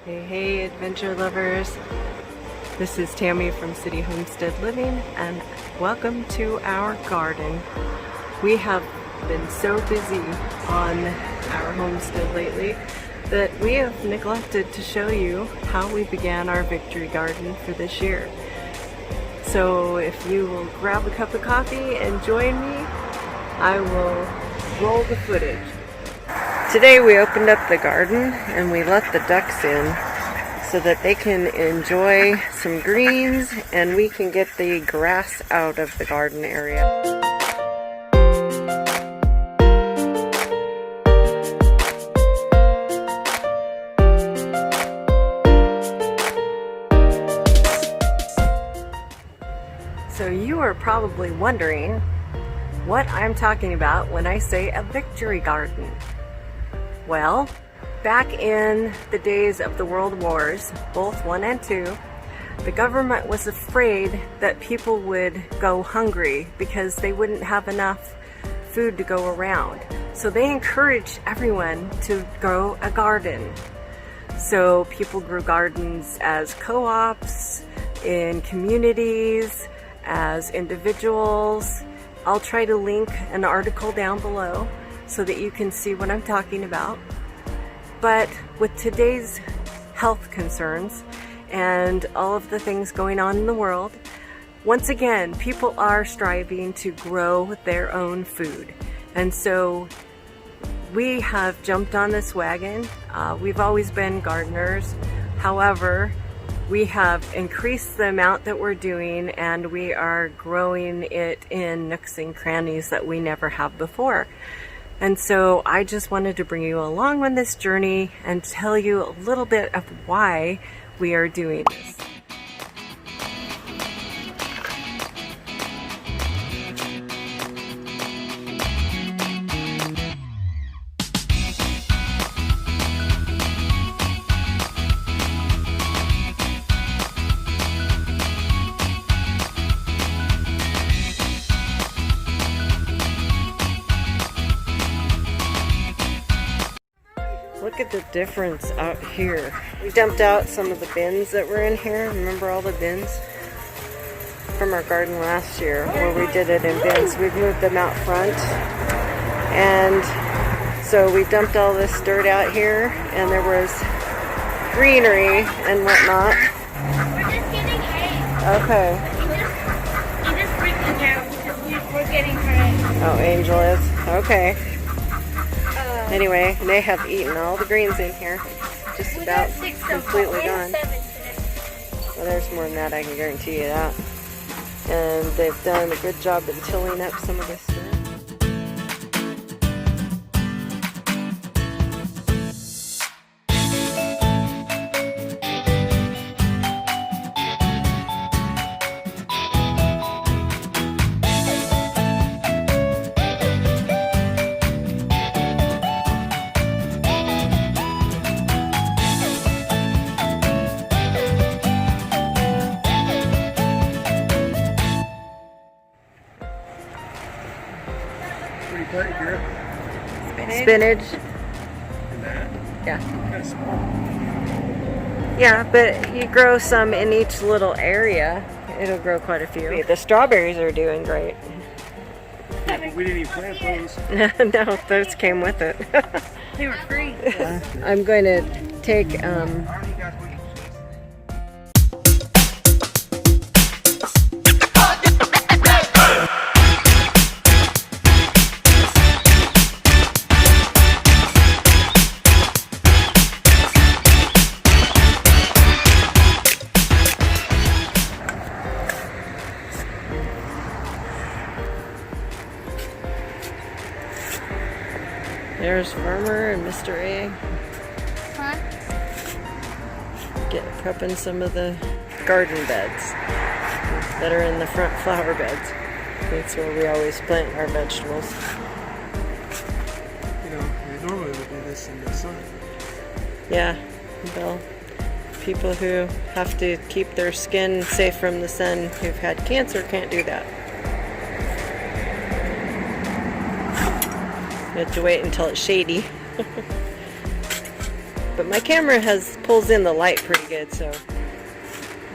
Hey, adventure lovers. This is Tammy from City Homestead Living, and welcome to our garden. We have been so busy on our homestead lately that we have neglected to show you how we began our victory garden for this year. So if you will grab a cup of coffee and join me, I will roll the footage. Today we opened up the garden and we let the ducks in so that they can enjoy some greens and we can get the grass out of the garden area. So you are probably wondering what I'm talking about when I say a victory garden. Well, back in the days of the World Wars, both 1 and 2, the government was afraid that people would go hungry because they wouldn't have enough food to go around. So they encouraged everyone to grow a garden. So people grew gardens as co-ops, in communities, as individuals. I'll try to link an article down below so that you can see what I'm talking about. But with today's health concerns and all of the things going on in the world, once again, people are striving to grow their own food. And so we have jumped on this wagon. We've always been gardeners. However, we have increased the amount that we're doing, and we are growing it in nooks and crannies that we never have before. And so I just wanted to bring you along on this journey and tell you a little bit of why we are doing this. Look at the difference out here. We dumped out some of the bins that were in here. Remember all the bins from our garden last year where we did it in bins? We've moved them out front. And so we dumped all this dirt out here, and there was greenery and whatnot. We're just getting hay. Okay. You just freaking out because we're getting hay. Oh, Angel is? Okay. Anyway, they have eaten all the greens in here. Just about completely gone. Well, there's more than that, I can guarantee you that. And they've done a good job in tilling up some of this dirt. Spinach. Yeah. Kind of small. Yeah, but you grow some in each little area. It'll grow quite a few. The strawberries are doing great. Yeah, but we didn't even plant those. No, those came with it. They were free. I'm going to take there's Farmer and Mr. A. Huh? Prepping some of the garden beds that are in the front flower beds. That's where we always plant our vegetables. You know, we normally would do this in the sun. Yeah, well, people who have to keep their skin safe from the sun who've had cancer can't do that. You have to wait until it's shady. but my camera pulls in the light pretty good, so. I'm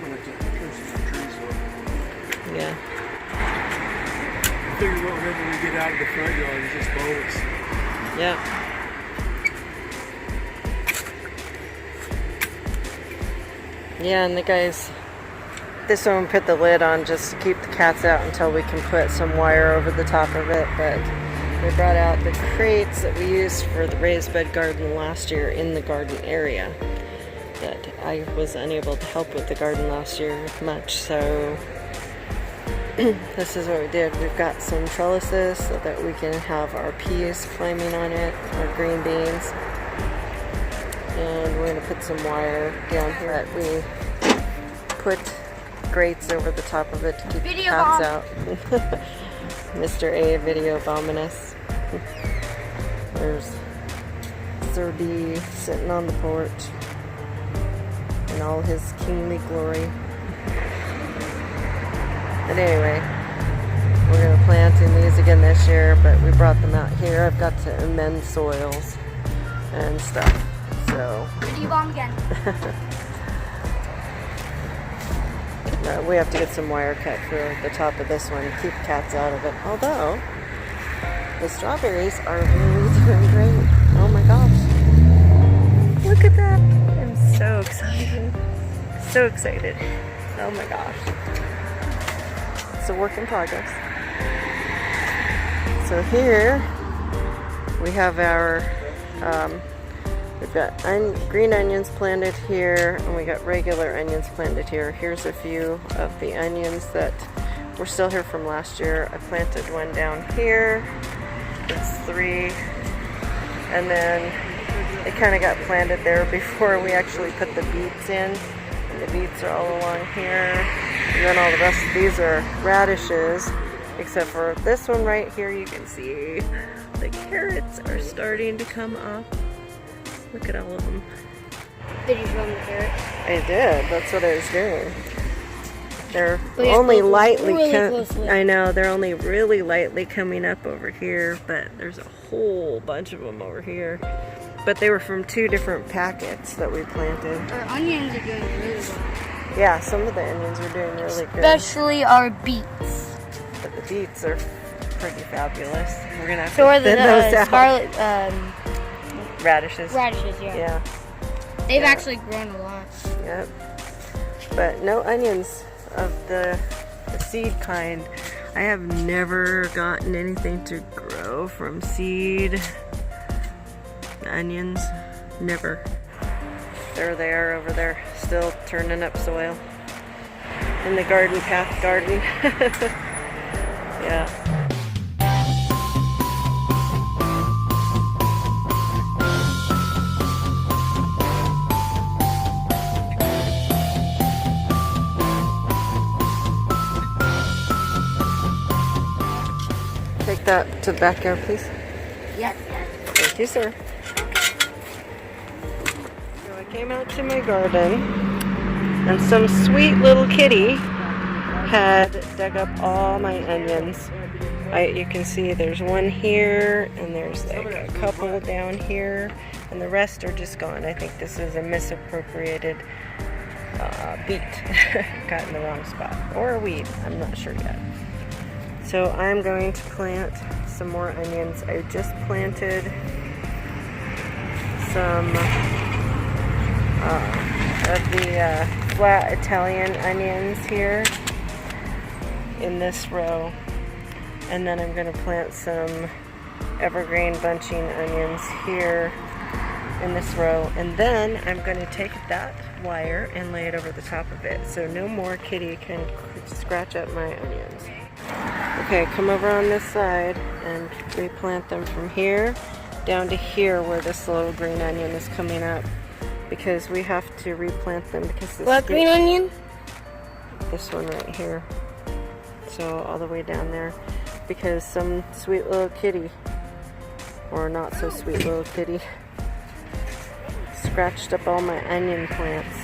gonna have to trim some trees off. Yeah. I figure whatever we get out of the front yard is just bonus. Yeah. Yeah, and the guys, this one put the lid on just to keep the cats out until we can put some wire over the top of it, but they brought out the crates that we used for the raised bed garden last year in the garden area. That I was unable to help with the garden last year much, so this is what we did. We've got some trellises so that we can have our peas climbing on it, our green beans. And we're going to put some wire down here that we put grates over the top of it to keep the cats out. Mr. A video bombing us. There's Sir B sitting on the porch in all his kingly glory. But anyway, we're going to plant in these again this year, but we brought them out here. I've got to amend soils and stuff. So Video bomb again. we have to get some wire cut for the top of this one to keep cats out of it. Although the strawberries are really doing great. Oh my gosh. Look at that. I'm so excited. So excited. Oh my gosh. It's a work in progress. So here we have our we've got green onions planted here, and we got regular onions planted here. Here's a few of the onions that were still here from last year. I planted one down here. It's 3. And then it kind of got planted there before we actually put the beets in. And the beets are all along here. And then all the rest of these are radishes, except for this one right here. You can see the carrots are starting to come up. Look at all of them. Did you show them the carrots? I did. That's what I was doing. They're But only close, lightly really closely. I know, they're only really lightly coming up over here, but there's a whole bunch of them over here. But they were from 2 different packets that we planted. Our onions are doing really well. Yeah, some of the onions are doing really good. Especially our beets. But the beets are pretty fabulous. We're gonna have So to are the thin those out. scarlet Radishes. radishes, yeah. Yeah. They've Yeah. actually grown a lot. Yep. But no onions of the seed kind. I have never gotten anything to grow from seed onions. Never. There they are over there, still turning up soil. In the garden path garden. Yeah. Take that to the backyard, please. Yes. Thank you, sir. So I came out to my garden, and some sweet little kitty had dug up all my onions. You can see there's one here, and there's like a couple down here, and the rest are just gone. I think this is a misappropriated beet. Got in the wrong spot. Or a weed. I'm not sure yet. So I'm going to plant some more onions. I just planted some of the flat Italian onions here in this row. And then I'm going to plant some evergreen bunching onions here in this row. And then I'm going to take that wire and lay it over the top of it, so no more kitty can scratch up my onions. Okay, come over on this side and replant them from here down to here where this little green onion is coming up, because we have to replant them because this What green onion? This one right here. So all the way down there, because some sweet little kitty, or not so sweet little kitty, scratched up all my onion plants.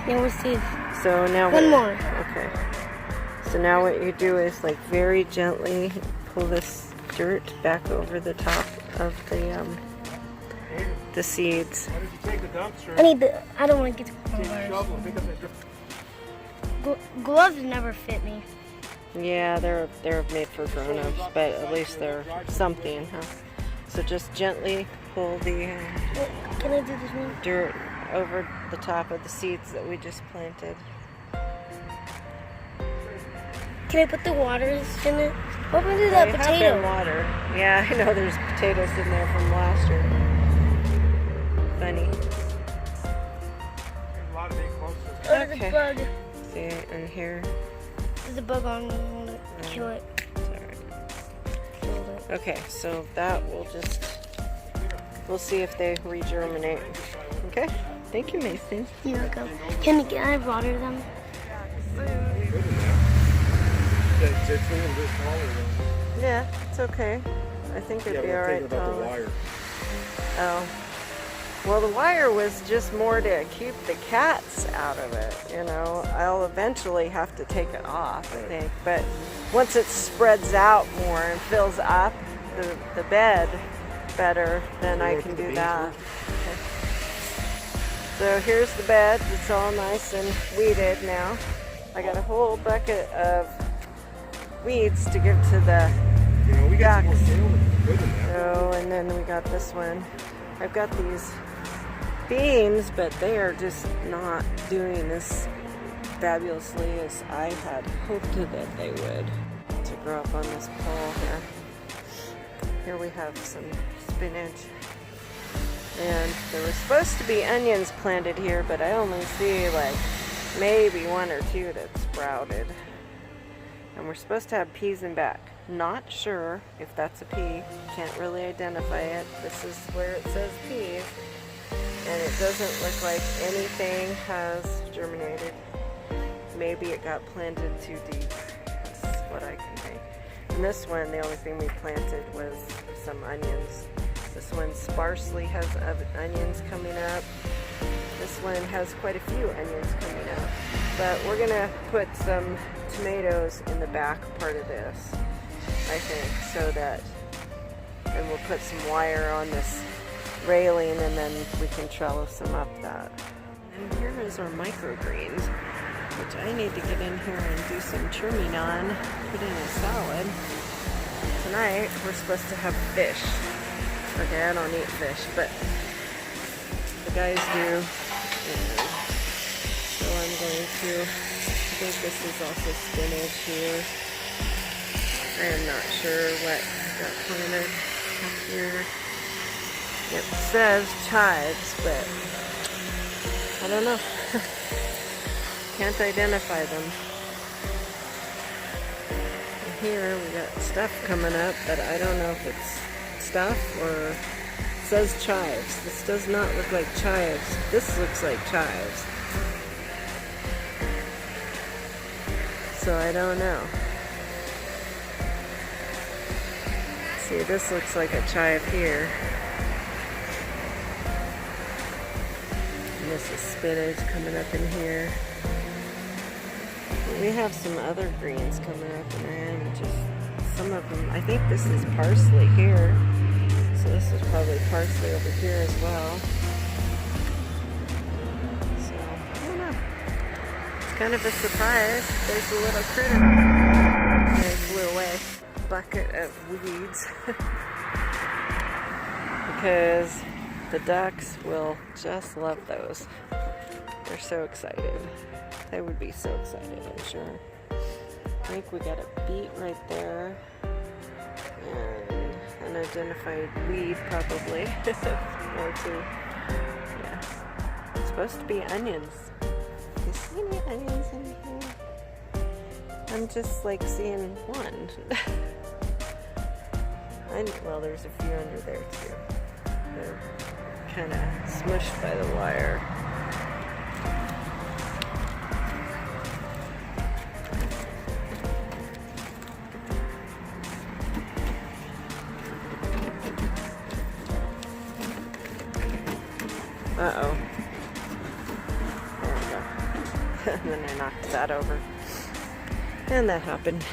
Yeah, we'll see. So now One more. Okay. So now what you do is like very gently pull this dirt back over the top of the the seeds. Why don't you take the dumpster? I don't want to get Take the the shovel and pick up that gloves never fit me. Yeah, they're made for grown-ups, but at least they're something, huh? So just gently pull the Can I do this one? dirt over the top of the seeds that we just planted. Can I put the waters in it? What happened to that They have potato? been watered. Yeah, I know there's potatoes in there from last year. Funny. There's a lot of big close to Oh, there's Okay. a bug. See, and here. There's a bug on me. I want to kill it. It's all right. Kill it. Okay, so that will just, we'll see if they regerminate. Okay, thank you, Mason. You're welcome. Can I water them? It's a little bit smaller than. Yeah, it's okay. I think it'd be all right. about the taller. wire. Oh. Well, the wire was just more to keep the cats out of it, you know. I'll eventually have to take it off, I think. But once it spreads out more and fills up the bed better, then I can do that. Okay. So here's the bed. It's all nice and weeded now. I got a whole bucket of weeds to give to the You know, we got some more ducks. kale that's good in that. So, and then we got this one. I've got these beans, but they are just not doing as fabulously as I had hoped that they would to grow up on this pole here. Here we have some spinach. And there was supposed to be onions planted here, but I only see like maybe one or two that sprouted. And we're supposed to have peas in back. Not sure if that's a pea. Can't really identify it. This is where it says peas. And it doesn't look like anything has germinated. Maybe it got planted too deep. That's what I can think. And this one, the only thing we planted was some onions. This one sparsely has onions coming up. This one has quite a few onions coming up. But we're gonna put some tomatoes in the back part of this, I think, so that, and we'll put some wire on this railing and then we can trellis them up that. And here is our microgreens, which I need to get in here and do some trimming on, put in a salad. Tonight we're supposed to have fish. Okay, I don't eat fish, but the guys do. And so I'm going to, I think this is also spinach here. I am not sure what got planted up here. It says chives, but I don't know. Can't identify them. And here we got stuff coming up, but I don't know if it's stuff or it says chives. This does not look like chives. This looks like chives. So I don't know. See, this looks like a chive here. And this is spinach coming up in here. We have some other greens coming up and just some of them. I think this is parsley here. So this is probably parsley over here as well. So, I don't know. It's kind of a surprise. There's a little critter. And it flew away. Bucket of weeds. Because the ducks will just love those. They're so excited. They would be so excited, I'm sure. I think we got a beet right there. And unidentified weed, probably. Or two. Yeah. It's supposed to be onions. You see any onions in here? I'm just like seeing one. Well, there's a few under there too. They're kind of smushed by the wire. Uh-oh. There we go. And then I knocked that over. And that happened.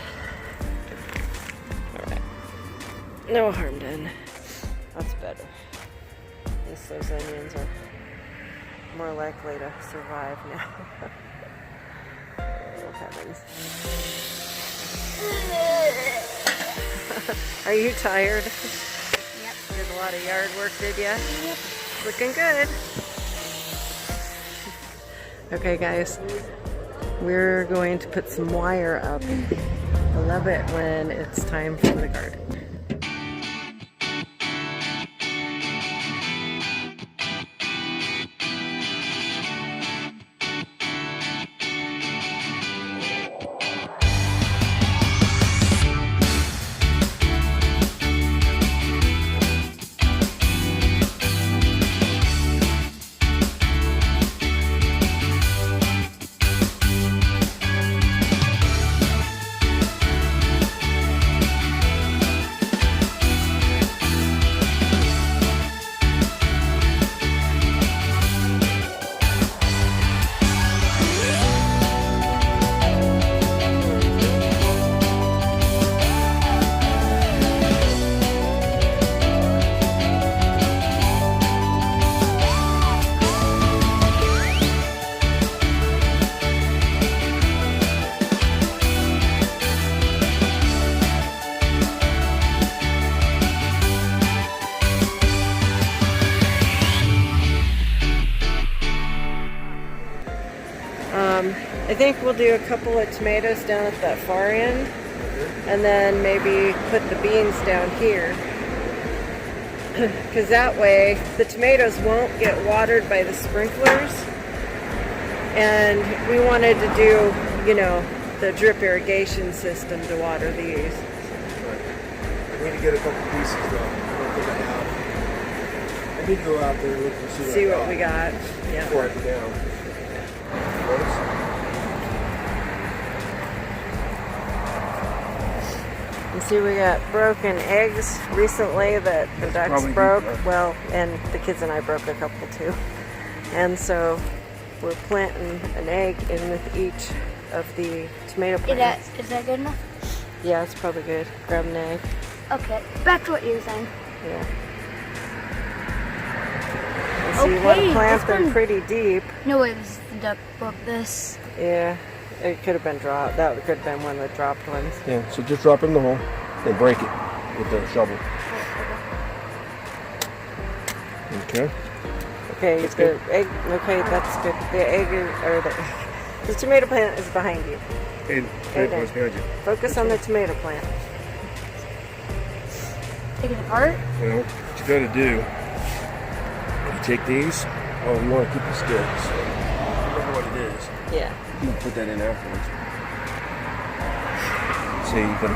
Alright. No harm done. That's better. least those onions are more likely to survive now. Oh, heavens. Are you tired? Yep. Did a lot of yard work, did ya? Yep. Looking good. Okay, guys. We're going to put some wire up. I love it when it's time for the garden. I think we'll do a couple of tomatoes down at that far end, and then maybe put the beans down here. Because that way the tomatoes won't get watered by the sprinklers. And we wanted to do, you know, the drip irrigation system to water these. Right. I need to get a couple pieces though. I don't think I have. I need to go out there and look and See what we got. Yeah. Before I go down. You see, we got broken eggs recently that the ducks broke. Well, and the kids and I broke a couple too. And so we're planting an egg in with each of the tomato plants. Is that good enough? Yeah, it's probably good. Grab an egg. Okay, back to what you were saying. Yeah. And so you want to plant them pretty deep. No way, this is the duck broke this. Yeah. It could have been dropped. That could have been one of the dropped ones. Yeah, so just drop it in the hole and break it with the shovel. Okay. Okay, the egg. Okay, that's good. The egg or the tomato plant is behind you. And tomato plant's behind you. Focus on the tomato plant. Take it apart? Well, what you got to do, you take these. Oh, you want to keep the sticks. Remember what it is. Yeah. You can put that in afterwards. So you can,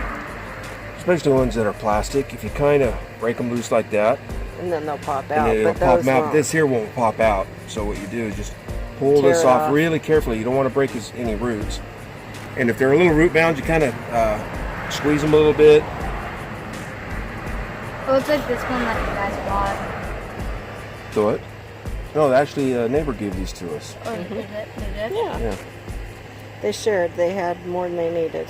especially the ones that are plastic, if you kind of break them loose like that, and then they'll pop and out. then it'll But pop those out. won't. This here won't pop out. So what you do is just pull Tear this it off off. really carefully. You don't want to break any roots. And if they're a little root bound, you kind of squeeze them a little bit. Oh, it's like this one that you guys bought. Do it. No, actually, a neighbor gave these to us. Oh, they did? Yeah. Yeah. They shared. They had more than they needed.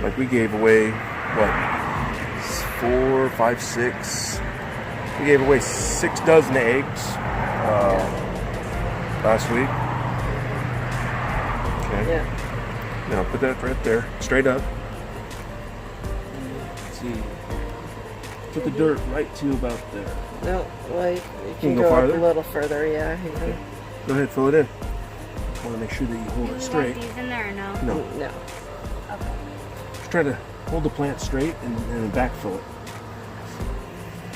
Like we gave away, what, 4, 5, 6. We gave away 6 dozen eggs last week. Okay. Yeah. Now put that right there, straight up. Let's see. Put the dirt right to about there. No, well, you can go go up farther? a little further. Yeah. You can. Go ahead, fill it in. Want to make sure that you hold Do it we straight. want these in there or no? No, No. Okay. just try to hold the plant straight and then backfill it.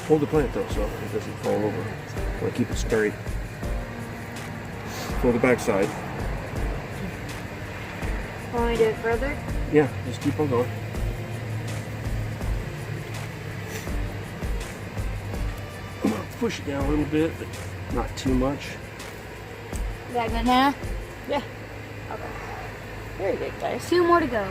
Hold the plant though, so it doesn't fall over. Want to keep it straight. Fill the backside. Want me to do it further? Yeah, just keep on going. Push it down a little bit, but not too much. Is that good now? Yeah. Okay. Very good, guys. 2 more to go.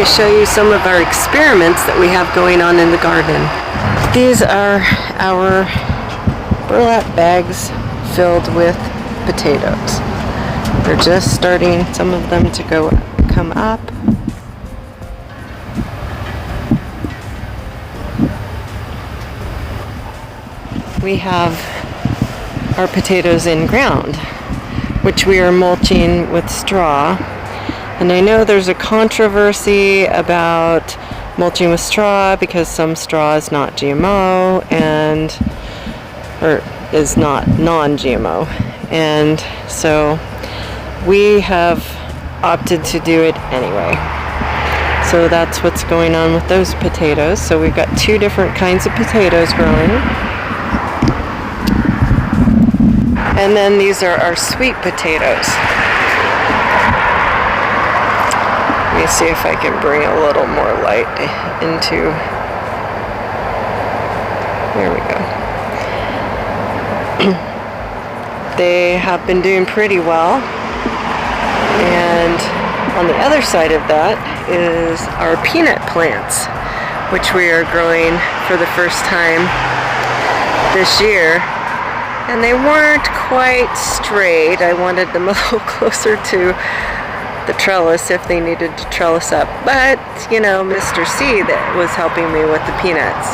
me show you some of our experiments that we have going on in the garden. These are our burlap bags filled with potatoes. They're just starting, some of them, to come up. We have our potatoes in ground, which we are mulching with straw. And I know there's a controversy about mulching with straw because some straw is not GMO or is not non-GMO. And so we have opted to do it anyway. So that's what's going on with those potatoes. So we've got 2 different kinds of potatoes growing. And then these are our sweet potatoes. Let me see if I can bring a little more light into, there we go. They have been doing pretty well. And on the other side of that is our peanut plants, which we are growing for the first time this year. And they weren't quite straight. I wanted them a little closer to the trellis if they needed to trellis up. But, you know, Mr. C that was helping me with the peanuts.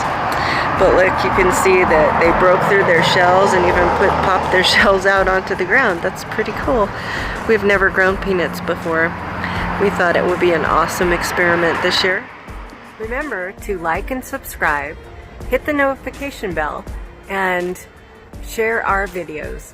But look, you can see that they broke through their shells and even popped their shells out onto the ground. That's pretty cool. We've never grown peanuts before. We thought it would be an awesome experiment this year. Remember to like and subscribe, hit the notification bell, and share our videos.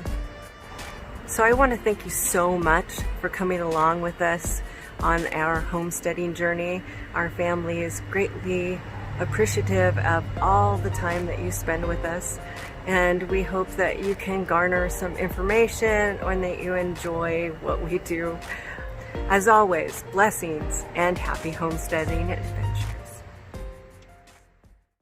So I want to thank you so much for coming along with us on our homesteading journey. Our family is greatly appreciative of all the time that you spend with us, and we hope that you can garner some information and that you enjoy what we do. As always, blessings and happy homesteading.